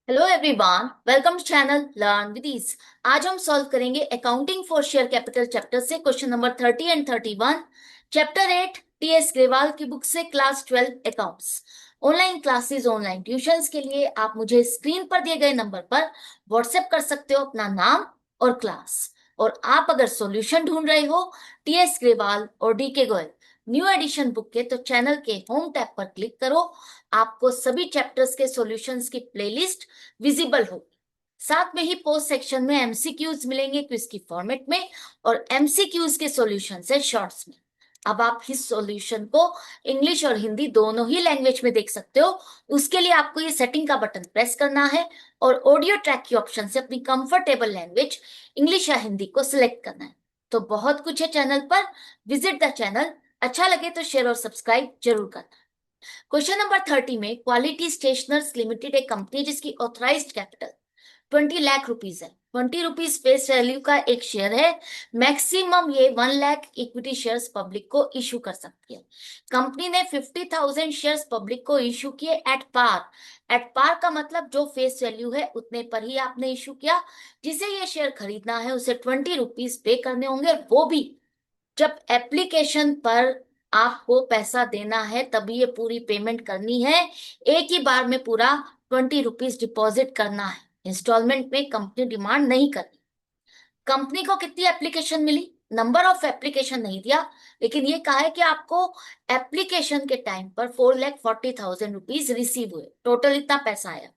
Hello everyone, welcome to channel learn with ease. आज हम solve करेंगे accounting for share capital chapter से question number 30 and 31। Chapter 8 TS Grewal की book से class 12 accounts. Online classes, online tuitions के लिए आप मुझे स्क्रीन पर दिए गए नंबर पर व्हाट्सएप कर सकते हो अपना नाम और क्लास। और आप अगर सॉल्यूशन ढूंढ रहे हो टीएस ग्रेवाल और डी के गोयल न्यू एडिशन बुक के, तो चैनल के होम टैब पर क्लिक करो। आपको सभी चैप्टर्स के सॉल्यूशंस की प्लेलिस्ट विजिबल होगी। साथ में ही पोस्ट सेक्शन में एमसीक्यूज मिलेंगे क्विज की फॉर्मेट में, और एमसीक्यूज के सॉल्यूशन है शॉर्ट्स में। अब आप इस सॉल्यूशन को इंग्लिश और हिंदी दोनों ही लैंग्वेज में देख सकते हो। उसके लिए आपको ये सेटिंग का बटन प्रेस करना है और ऑडियो ट्रैक की ऑप्शन से अपनी कंफर्टेबल लैंग्वेज इंग्लिश या हिंदी को सिलेक्ट करना है। तो बहुत कुछ है चैनल पर, विजिट द चैनल। अच्छा लगे तो शेयर और सब्सक्राइब जरूर करना। क्वेश्चन नंबर 30 में क्वालिटी स्टेशनर्स लिमिटेड एक कंपनी जिसकी ऑथराइज्ड कैपिटल 20 लाख रुपीज है। 20 रुपीज फेस वैल्यू का एक शेयर है। मैक्सिमम ये 1 लाख इक्विटी शेयर्स पब्लिक को इशू कर सकती है। कंपनी ने 50,000 शेयर्स पब्लिक को इशू किए एट पार। एट पार का मतलब जो फेस वैल्यू है उतने पर ही आपने इशू किया। जिसे ये शेयर खरीदना है उसे 20 रुपीज पे करने होंगे, वो भी जब एप्लीकेशन पर आपको पैसा देना है तभी ये पूरी पेमेंट करनी है। एक ही बार में पूरा 20 रुपीज डिपॉजिट करना है। इंस्टॉलमेंट में कंपनी डिमांड नहीं करती। कंपनी को कितनी एप्लीकेशन मिली, नंबर ऑफ एप्लीकेशन नहीं दिया, लेकिन ये कहा है कि आपको एप्लीकेशन के टाइम पर 4,40,000 रुपीज रिसीव हुए, टोटल इतना पैसा आया।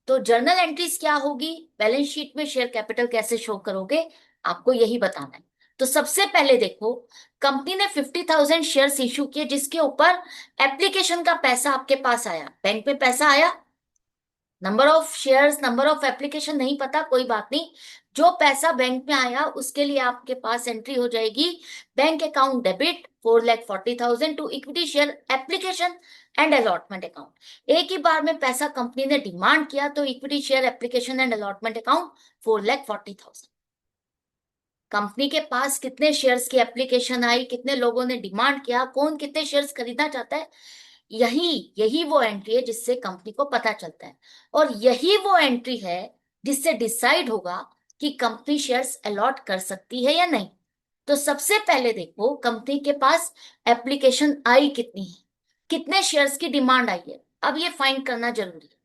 तो जर्नल एंट्रीज क्या होगी, बैलेंस शीट में शेयर कैपिटल कैसे शो करोगे, आपको यही बताना है। तो सबसे पहले देखो, कंपनी ने 50,000 शेयर्स इशू किए जिसके ऊपर एप्लीकेशन का पैसा आपके पास आया, बैंक में पैसा आया। Number of shares, number of application नहीं पता, कोई बात नहीं। जो पैसा बैंक में आया उसके लिए आपके पास एंट्री हो जाएगी, bank account debit 4,40,000 to equity share application and allotment account. एक ही बार में पैसा कंपनी ने डिमांड किया तो equity share application and allotment account 4,40,000। Company के पास कितने शेयर्स की एप्लीकेशन आई, कितने लोगों ने डिमांड किया, कौन कितने शेयर्स खरीदना चाहता है, यही यही वो एंट्री है जिससे कंपनी को पता चलता है। और यही वो एंट्री है जिससे डिसाइड होगा कि कंपनी शेयर्स अलॉट कर सकती है या नहीं। तो सबसे पहले देखो कंपनी के पास एप्लीकेशन आई कितनी है, कितने शेयर्स की डिमांड आई है, अब ये फाइंड करना जरूरी है।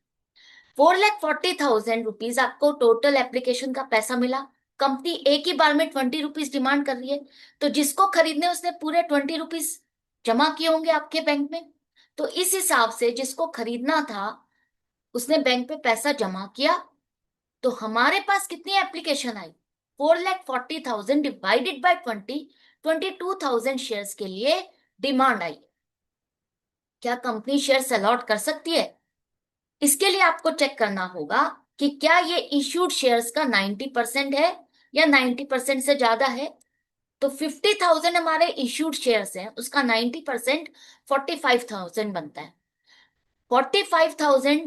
4,40,000 रुपीज आपको टोटल एप्लीकेशन का पैसा मिला। कंपनी एक ही बार में 20 रुपीज डिमांड कर रही है, तो जिसको खरीदने उसने पूरे 20 रुपीज जमा किए होंगे आपके बैंक में। तो इस हिसाब से जिसको खरीदना था उसने बैंक पे पैसा जमा किया। तो हमारे पास कितनी application I, 4,40,000 divided by 22,000 shares के लिए डिमांड आई। क्या कंपनी शेयर्स अलॉट कर सकती है? इसके लिए आपको चेक करना होगा कि क्या ये इश्यूड शेयर्स का 90% है या 90% से ज्यादा है। तो 50,000 हमारे इश्यूड शेयर्स हैं, उसका 90% 45,000 बनता है। 45,000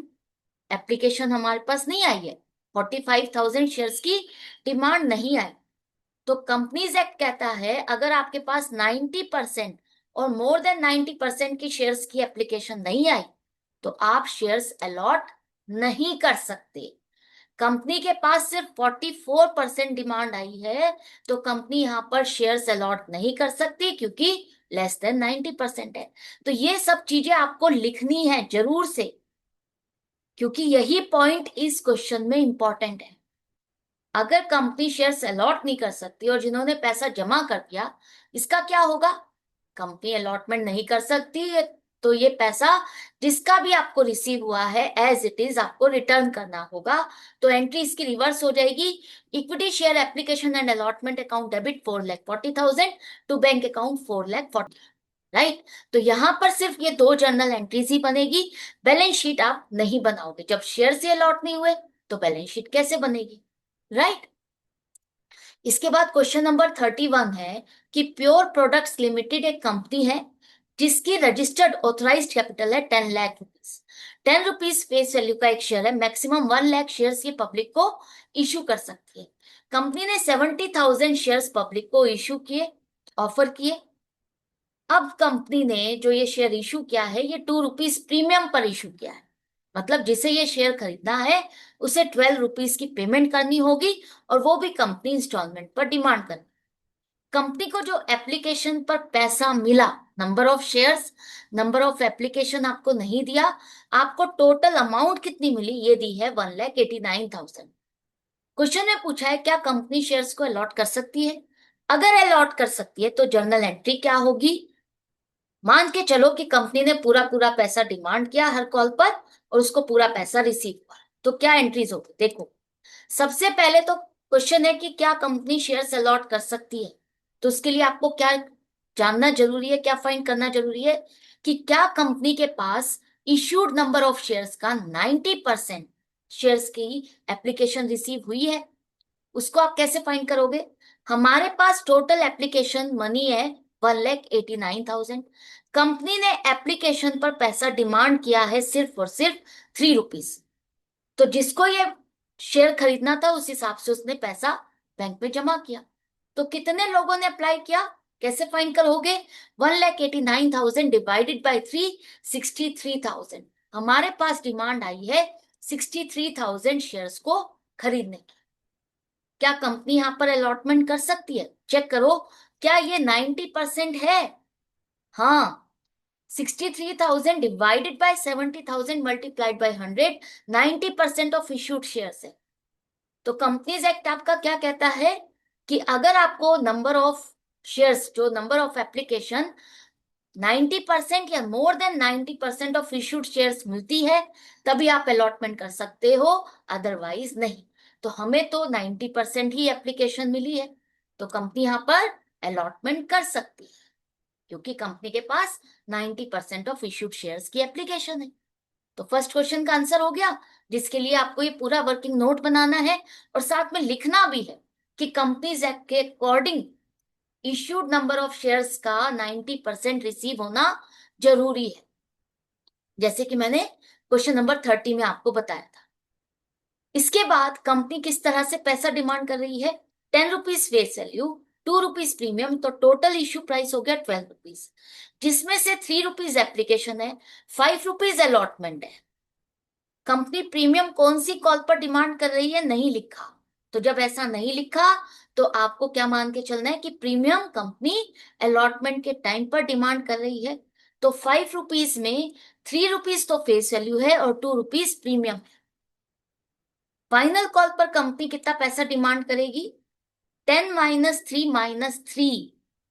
एप्लीकेशन हमारे पास नहीं आई है, 45,000 शेयर्स की डिमांड नहीं आई। तो कंपनीज एक्ट कहता है अगर आपके पास 90% और मोर देन 90% की शेयर्स की एप्लीकेशन नहीं आई तो आप शेयर्स अलॉट नहीं कर सकते। कंपनी के पास सिर्फ 44% डिमांड आई है, तो कंपनी यहां पर शेयर्स अलॉट नहीं कर सकती क्योंकि लेस देन 90% है। तो ये सब चीजें आपको लिखनी है जरूर से, क्योंकि यही पॉइंट इस क्वेश्चन में इंपॉर्टेंट है। अगर कंपनी शेयर्स अलॉट नहीं कर सकती और जिन्होंने पैसा जमा कर दिया, इसका क्या होगा, कंपनी अलॉटमेंट नहीं कर सकती है, तो ये पैसा जिसका भी आपको रिसीव हुआ है एज इट इज आपको रिटर्न करना होगा। तो एंट्री इसकी रिवर्स हो जाएगी, equity share application and allotment account debit 4,40,000 to bank account 4,40,000। Right. तो यहां पर सिर्फ ये दो जर्नल एंट्रीज ही बनेगी, बैलेंस शीट आप नहीं बनाओगे। जब शेयर से अलॉट नहीं हुए तो बैलेंस शीट कैसे बनेगी, राइट। इसके बाद क्वेश्चन नंबर 31 है कि प्योर प्रोडक्ट्स लिमिटेड एक कंपनी है जिसकी रजिस्टर्ड ऑथराइज्ड कैपिटल है 10 lakh rupees. 10 rupees face value का एक शेयर है, मैक्सिमम 1 लाख शेयर्स की पब्लिक को इशू कर सकती है। कंपनी ने 70,000 शेयर्स पब्लिक को इशू किए, ऑफर किए। अब कंपनी ने जो ये शेयर इशू किया है ये 2 रुपीज प्रीमियम पर इशू किया है। मतलब जिसे ये शेयर खरीदना है उसे 12 रुपीज की पेमेंट करनी होगी, और वो भी कंपनी इंस्टॉलमेंट पर डिमांड कर। कंपनी को जो एप्लीकेशन पर पैसा मिला, number of shares, number of application आपको नहीं दिया, आपको टोटल अमाउंट कितनी मिली ये दी है 1,89,000। क्वेश्चन में पूछा है क्या कंपनी शेयर्स को अलॉट कर सकती है। अगर अलॉट कर सकती है तो जर्नल एंट्री क्या होगी। मान के चलो कि कंपनी ने पूरा पूरा पैसा डिमांड किया हर कॉल पर, और उसको पूरा पैसा रिसीव हुआ, तो क्या एंट्रीज होगी देखो। सबसे पहले तो क्वेश्चन है कि क्या कंपनी शेयर्स अलॉट कर सकती है। तो उसके लिए आपको क्या जानना जरूरी है, क्या फाइंड करना जरूरी है कि क्या कंपनी के पास इश्यूड नंबर ऑफ शेयर्स का 90% शेयर्स की एप्लीकेशन रिसीव हुई है। उसको आप कैसे फाइंड करोगे। हमारे पास टोटल एप्लीकेशन मनी है 1,89,000। कंपनी ने एप्लीकेशन पर पैसा डिमांड किया है सिर्फ और सिर्फ 3 रुपीज। तो जिसको ये शेयर खरीदना था उस हिसाब से उसने पैसा बैंक में जमा किया। तो कितने लोगों ने अप्लाई किया, कैसे फाइंड करोगे। 1,89,000 डिवाइडेड बाई 3, 63,000। हमारे पास डिमांड आई है 63,000 शेयर्स को खरीदने की। क्या कंपनी यहां पर अलॉटमेंट कर सकती है, चेक करो। क्या ये 90% है। हाँ, 63,000 divided by 70,000 multiplied by 100, 90% of issued shares है। तो कंपनीज एक्ट आपका क्या कहता है कि अगर आपको नंबर ऑफ शेयर्स, जो नंबर ऑफ एप्लीकेशन 90% या more than 90% of issued shares मिलती है, तभी आप अलॉटमेंट कर सकते हो, अदरवाइज नहीं। तो हमें तो 90% ही एप्लीकेशन मिली है, तो कंपनी यहां पर अलॉटमेंट कर सकती है, क्योंकि कंपनी के पास 90% ऑफ इश्यूड शेयर्स की एप्लीकेशन है। तो फर्स्ट क्वेश्चन का आंसर हो गया, जिसके लिए आपको ये पूरा वर्किंग नोट बनाना है और साथ में लिखना भी है कि कंपनीज एक्ट के according issued number of shares का 90% रिसीव होना जरूरी है, जैसे कि मैंने क्वेश्चन नंबर 30 में आपको बताया था। इसके बाद कंपनी किस तरह से पैसा डिमांड कर रही है। 10 rupees face value, 2 rupees premium, तो टोटल इश्यू प्राइस हो गया 12 रुपीज, जिसमें से 3 रुपीज एप्लीकेशन है, 5 रुपीज अलॉटमेंट है। कंपनी प्रीमियम कौन सी कॉल पर डिमांड कर रही है नहीं लिखा। तो जब ऐसा नहीं लिखा तो आपको क्या मान के चलना है कि प्रीमियम कंपनी अलॉटमेंट के टाइम पर डिमांड कर रही है। तो 5 रुपीज में 3 रुपीज तो फेस वैल्यू है और 2 रुपीज प्रीमियम है। फाइनल कॉल पर कंपनी कितना पैसा डिमांड करेगी। 10 - 3 - 3।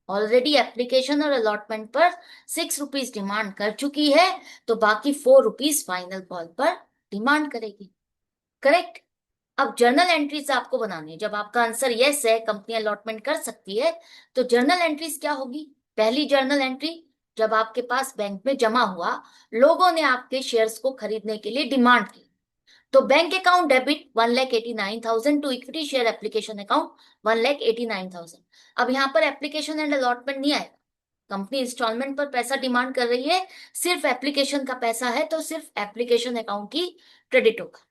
ऑलरेडी एप्लीकेशन और अलॉटमेंट पर 6 रुपीज डिमांड कर चुकी है, तो बाकी 4 रुपीज फाइनल कॉल पर डिमांड करेगी। करेक्ट। अब जर्नल एंट्रीज आपको बनानी है। जब आपका आंसर यस है, कंपनी अलॉटमेंट कर सकती है, तो जर्नल एंट्रीज क्या होगी। पहली जर्नल एंट्री, जब आपके पास बैंक में जमा हुआ, लोगों ने आपके शेयर्स को खरीदने के लिए डिमांड की, तो bank account debit 1,89,000 to equity share application account 1,89,000। अब यहाँ पर एप्लीकेशन एंड अलॉटमेंट नहीं आएगा, कंपनी इंस्टॉलमेंट पर पैसा डिमांड कर रही है, सिर्फ एप्लीकेशन का पैसा है, तो सिर्फ एप्लीकेशन अकाउंट की क्रेडिट होगा।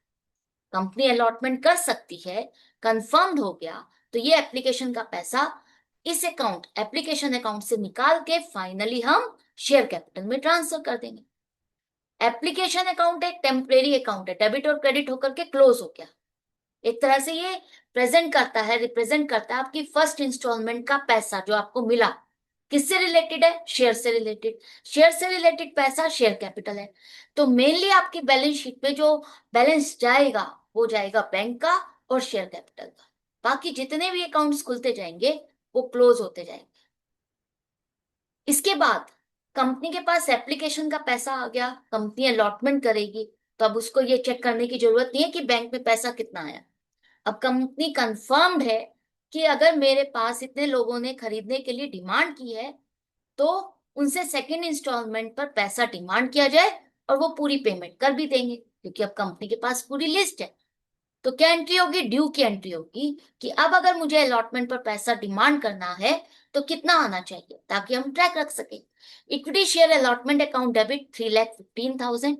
कंपनी अलॉटमेंट कर सकती है, कंफर्म्ड हो गया, तो ये एप्लीकेशन का पैसा इस अकाउंट, एप्लीकेशन अकाउंट से निकाल के फाइनली हम शेयर कैपिटल में ट्रांसफर कर देंगे। एप्लीकेशन अकाउंट एक टेम्परेरी अकाउंट है, डेबिट और क्रेडिट होकर के क्लोज हो गया। एक तरह से ये प्रेजेंट करता है, रिप्रेजेंट करता है आपकी फर्स्ट इंस्टॉलमेंट का पैसा जो आपको मिला। किससे रिलेटेड है, शेयर से रिलेटेड। शेयर से रिलेटेड पैसा शेयर कैपिटल है। तो मेनली आपकी बैलेंस शीट में जो बैलेंस जाएगा वो जाएगा बैंक का और शेयर कैपिटल का। बाकी जितने भी अकाउंट्स खुलते जाएंगे वो क्लोज होते जाएंगे। इसके बाद कंपनी के पास एप्लीकेशन का पैसा आ गया, कंपनी अलॉटमेंट करेगी, तो अब उसको ये चेक करने की जरूरत नहीं है कि बैंक में पैसा कितना आया। अब कंपनी कंफर्म्ड है कि अगर मेरे पास इतने लोगों ने खरीदने के लिए डिमांड की है, तो उनसे सेकेंड इंस्टॉलमेंट पर पैसा डिमांड किया जाए और वो पूरी पेमेंट कर भी देंगे, क्योंकि अब कंपनी के पास पूरी लिस्ट है। तो क्या एंट्री होगी, ड्यू की एंट्री होगी कि अब अगर मुझे अलॉटमेंट पर पैसा डिमांड करना है तो कितना आना चाहिए, ताकि हम ट्रैक रख सके। Equity share allotment account debit 3,15,000,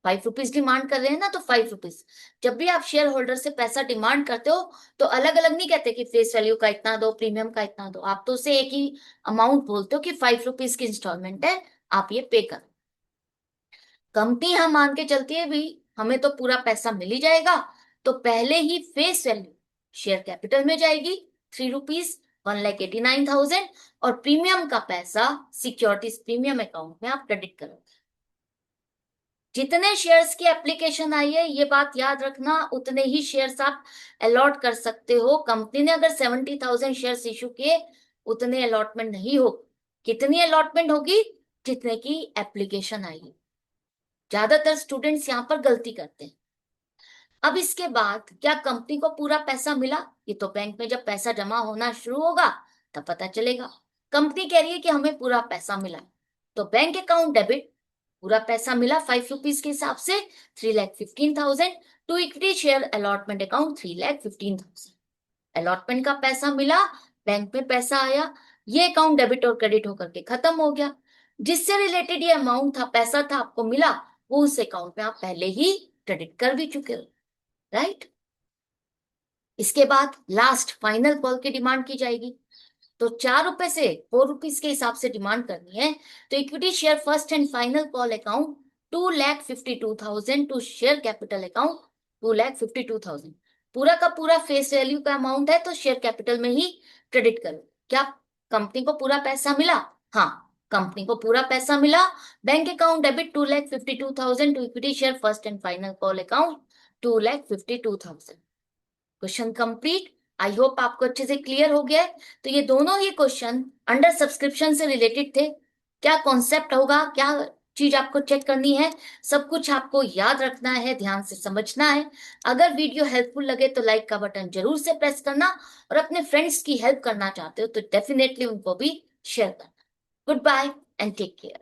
5 rupees demand कर रहे हैं ना, तो 5 रुपीज। जब भी आप शेयर होल्डर से पैसा डिमांड करते हो तो अलग अलग नहीं कहते कि फेस वैल्यू का इतना दो, प्रीमियम का इतना दो, आप तो उसे एक ही अमाउंट बोलते हो कि 5 रुपीज की इंस्टॉलमेंट है, आप ये पे करो। कंपनी यहां मान के चलती है भी हमें तो पूरा पैसा मिल ही जाएगा, तो पहले ही फेस वैल्यू शेयर कैपिटल में जाएगी 3 रुपीज, 1,89,000, और प्रीमियम का पैसा सिक्योरिटीज प्रीमियम अकाउंट में आप क्रेडिट करोगे। जितने शेयर्स की एप्लीकेशन आई है, ये बात याद रखना, उतने ही शेयर्स आप अलॉट कर सकते हो। कंपनी ने अगर 70,000 शेयर्स इशू किए, उतने अलॉटमेंट नहीं हो। कितनी अलॉटमेंट होगी? जितने की एप्लीकेशन आई है। ज्यादातर स्टूडेंट्स यहाँ पर गलती करते हैं। अब इसके बाद क्या कंपनी को पूरा पैसा मिला? ये तो बैंक में जब पैसा जमा होना शुरू होगा तब पता चलेगा। कंपनी कह रही है कि हमें पूरा पैसा मिला, तो बैंक अकाउंट डेबिट, पूरा पैसा मिला 5 रुपीज के हिसाब से 3,15,000, to equity share allotment account 3,15,000। Allotment का पैसा मिला, बैंक में पैसा आया, ये अकाउंट डेबिट और क्रेडिट होकर के खत्म हो गया। जिससे रिलेटेड ये अमाउंट था, पैसा था आपको मिला, वो उस अकाउंट में आप पहले ही क्रेडिट कर भी चुके हो, राइट। इसके बाद लास्ट फाइनल कॉल की डिमांड की जाएगी। तो 4 रुपए से 4 रुपीज के हिसाब से डिमांड करनी है। तो equity share first and final call account 2,52,000 to share capital account 2,52,000। पूरा का पूरा फेस वैल्यू का अमाउंट है, तो शेयर कैपिटल में ही क्रेडिट करो। क्या कंपनी को पूरा पैसा मिला? हाँ, कंपनी को पूरा पैसा मिला। Bank account debit 2,52,000 to equity share first and final call account 2,52,000। Question complete. I hope आपको अच्छे से क्लियर हो गया है। तो ये दोनों ही क्वेश्चन अंडर सब्सक्रिप्शन से रिलेटेड थे। क्या कॉन्सेप्ट होगा, क्या चीज आपको चेक करनी है, सब कुछ आपको याद रखना है, ध्यान से समझना है। अगर वीडियो हेल्पफुल लगे तो लाइक का बटन जरूर से प्रेस करना, और अपने फ्रेंड्स की हेल्प करना चाहते हो तो डेफिनेटली उनको भी शेयर करना। Goodbye and take care.